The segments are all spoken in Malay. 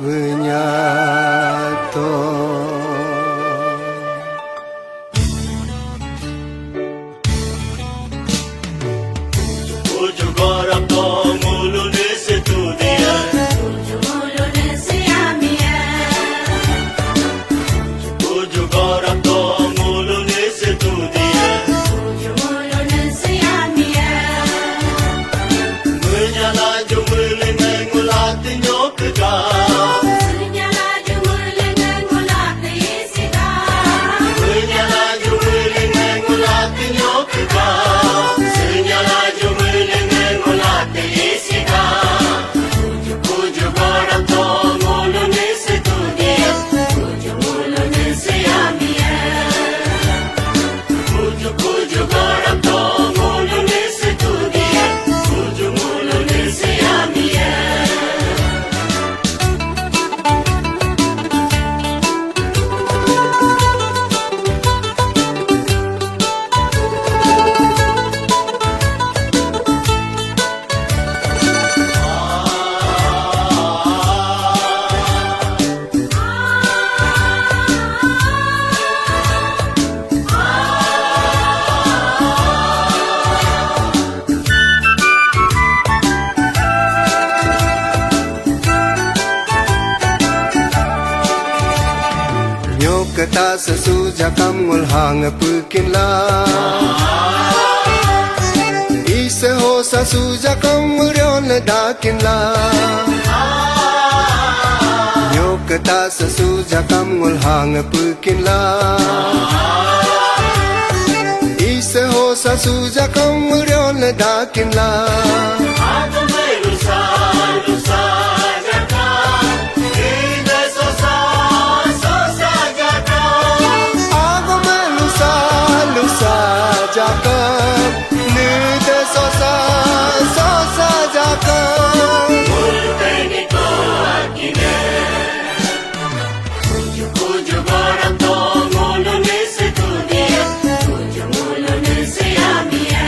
benyato. Tujuh orang to mulu di situ dia. Tujuh mulut siamia. Tujuh orang to mulu di situ dia. Tujuh mulut siamia. Menyala jumeleng ngulati nyokega. Senyala jumeleng ngulati isida. Menyala jumeleng ngulati nyokega. Senyala jumeleng ngulati isida. Tujuh orang to mulu di situ dia. Tujuh mulut siamia. Tujuh orang to mulu di situ dia. Tujuh mulu di siamia. Nyokata sesuja kamul hang pukin la. Ise ho sasuja kamurion dakin la. Nyokata sesuja kamul hang pukin la. Ise ho sasuja kamurion dakin la. Aku melusa jaka. Ida sosa jaka. Aku melusa jakam, nida sosa jakam. Multeni ko akine. Tujuh orang to mulu di situ dia. Tujuh mulut siamia.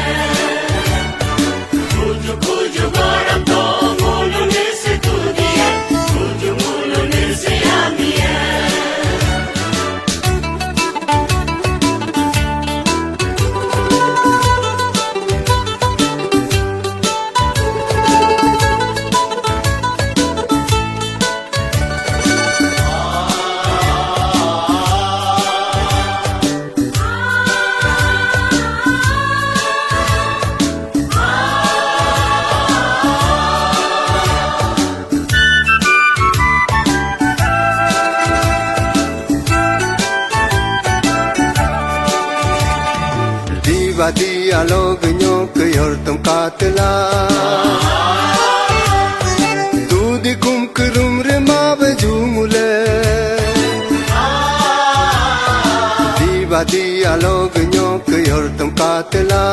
Tujuh orang to mulu di situ dia. Tujuh mulu di siamia. Dia log nyok yortam katla. Tu dikum kurum rema bejumule. Dia log nyok yortam katla.